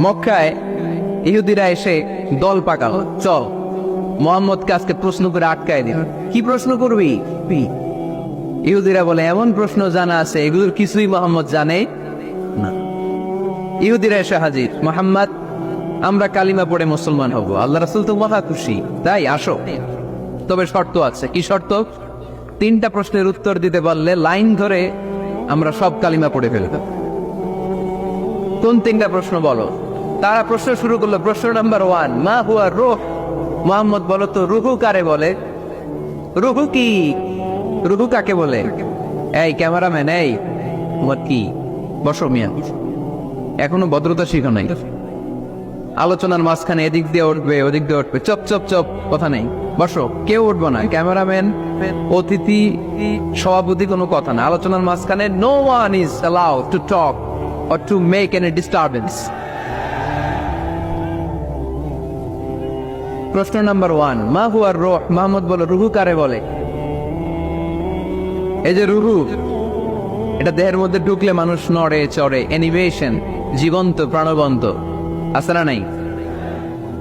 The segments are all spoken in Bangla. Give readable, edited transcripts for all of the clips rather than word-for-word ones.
মক্কায় ইহুদিরা এসে দল পাকালো, চল মোহাম্মদকে আজকে প্রশ্ন করে আটকায় দিন। কি প্রশ্ন করবি? ইহুদিরা বলে এমন প্রশ্ন জানা আছে এগুলোর কিছুই মোহাম্মদ জানে না। ইহুদিরা এসে হাজির, মোহাম্মদ আমরা কালিমা পড়ে মুসলমান হব, আল্লাহ রাসূল তো মহা খুশি, তাই আসো। তবে শর্ত আছে। কি শর্ত? 3টা প্রশ্নের উত্তর দিতে পারলে লাইন ধরে আমরা সব কালিমা পড়ে ফেলব। কোন 3টা প্রশ্ন বলো? তারা প্রশ্ন শুরু করলো। প্রশ্ন নাম্বার 1, মা হুয়া রূহ। মুহাম্মদ বলো তো রুহু কারে বলে? রুহু কি? রুহু কাকে বলে? এই ক্যামেরাম্যান, এই তোমার কি? বসো মিয়া, এখনো ভদ্রতা শিখো নাই। আলোচনার মাঝখানে এদিক দিয়ে উঠবে ওদিক দিয়ে উঠবে, চপ চপ চপ, কথা নেই। বসো, কেউ উঠবো না। ক্যামেরাম্যান, অতিথি, সভাপতি, কোনো কথা না। আলোচনার মাঝখানে no one is allowed to talk or to make any disturbance. প্রশ্ন নাম্বার 1, মা হুয়া রূহ। মুহাম্মদ বলো রুহু কারে বলে? এই যে রুহু, এটা দেহের মধ্যে ঢুকলে মানুষ নড়ে চড়ে, অ্যানিমেশন, জীবন্ত প্রাণবন্ত, আছে না নাই?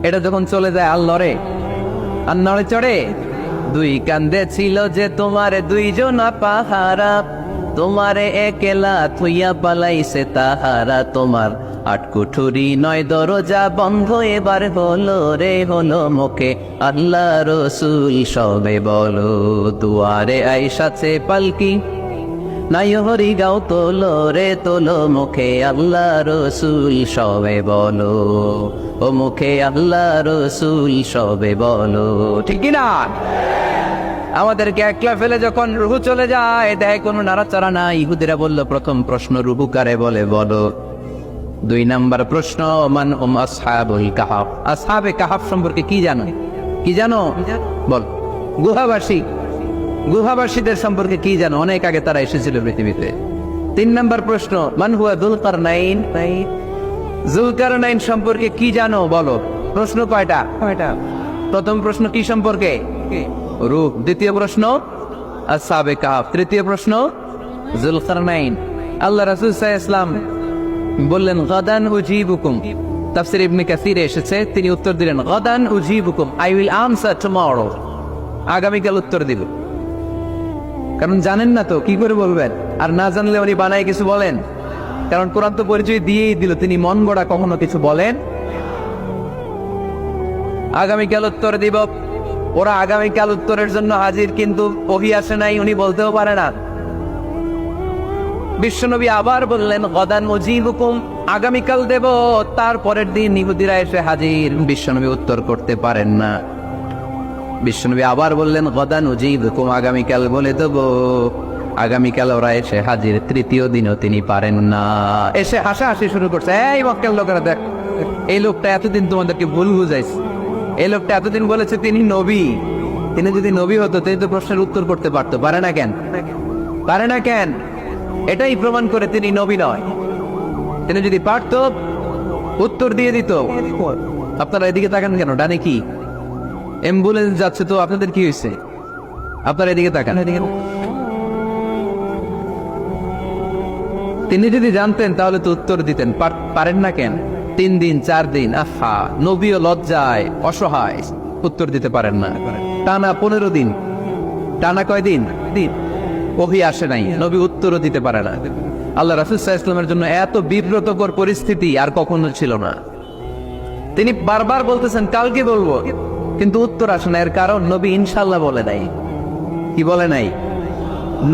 এটা যখন চলে যায় আর লড়ে আর নড়ে চড়ে। 2 কান্দে ছিল যে তোমারে 2 জনা পাহারা, তোমারে একলা থুইয়া পালাইছে তাহারা, তোমার 8 কুঠুরি 9 দরজা বন্ধ এবার হলো রে হলো, মুখে আল্লাহ রসুল সবে বলো, দুয়ারে আইসাছে পালকি নাই হরি গাও তোলো রে তোলো, মুখে আল্লাহ রসুল সবে বলো, ও মুখে আল্লাহ রসুল সবে বলো। ঠিক কিনা? আমাদেরকে একলা ফেলে যখন রুহু চলে যায়, দেয় কোনো নাড়াচাড়া নাই। ইহুদিরা বলল প্রথম প্রশ্ন রুহু কারে বলে বলো। 2 নাম্বার প্রশ্ন, মান হুম আসহাবুল কাহাফ। আসহাবে কাহাফ সম্পর্কে কি জানো? কি জানো বল। গুহাবাসী, গুহাবাসীদের সম্পর্কে কি জানো? অনেক আগে তারা এসেছিল পৃথিবীতে। 3 নাম্বার প্রশ্ন, মান হুয়া যুলকারনাইন। যুলকারনাইন সম্পর্কে কি জানো বলো। প্রশ্ন কয়টা? প্রথম প্রশ্ন কি সম্পর্কে? রূহ। দ্বিতীয় প্রশ্ন আসহাবে কাহাফ। তৃতীয় প্রশ্ন যুলকারনাইন। আল্লাহ রাসূল সাল্লাল্লাহু আলাইহি ওয়াসাল্লাম বললেন গাদান উজিবুকুম। তাফসীর ইবনে কাসিরে এসেছে, তিনি উত্তর দিলেন গাদান উজিবুকুম, আই উইল আনসার টুমরো। আগামীকাল উত্তর দিব। কারণ জানেন না তো কি করে বলবেন, আর না জানলে উনি বানায় কিছু বলেন। কারণ কোরআন তো পরিচয় দিয়েই দিল, তিনি মন গড়া কখনো কিছু বলেন। আগামীকাল উত্তর দিব। ওরা আগামীকাল উত্তরের জন্য হাজির, কিন্তু ওহী আসে নাই, উনি বলতেও পারে না। বিশ্বনবী আবার বললেন গাদান উজিবুকুম, আগামীকাল দেব। তারপরের দিন ইহুদিরা এসে হাজির, বিশ্বনবী উত্তর করতে পারেন না। বিশ্বনবী আবার বললেন গাদান উজিবুকুম, আগামীকাল বলে দেব। আগামীকাল ওরা এসে হাজির, তৃতীয় দিনও তিনি পারেন না। এসে হাসাহাসি শুরু করছে, এই মক্কার লোকেরা দেখ, এই লোকটা এতদিন তোমাদেরকে ভুল বুঝাইছে। এই লোকটা এতদিন বলেছে তিনি নবী। তিনি যদি নবী হতো তিনি তো প্রশ্নের উত্তর করতে পারতো। পারে না কেন? পারে না কেন? এটাই প্রমাণ করে তিনি নবী নয়। তিনি যদি পারত উত্তর দিয়ে দিত। আপনারা এদিকে তাকান কেন? ডানে কি অ্যাম্বুলেন্স যাচ্ছে, তো আপনাদের কি হয়েছে? আপনারা এদিকে তাকান। তিনি যদি জানতেন তাহলে তো উত্তর দিতেন। পারেন না কেন? 3 দিন 4 দিন, আহা, নবীও লজ্জায় অসহায়, উত্তর দিতে পারেন না। টানা 15 দিন। টানা কয়দিন? ওহী আসে নাই, নবী উত্তরও দিতে পারে না। আল্লাহ রাসূল সাল্লাল্লাহু আলাইহি ওয়াসাল্লামের জন্য এত বিব্রতকর পরিস্থিতি আর কখনো ছিল না। তিনি বারবার বলতেছেন কালকে বলবো, কিন্তু উত্তর আসে না। এর কারণ নবী ইনশাআল্লাহ বলে নাই। কি বলে নাই?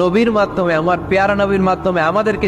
নবীর মাধ্যমে, আমার পেয়ারা নবীর মাধ্যমে আমাদেরকে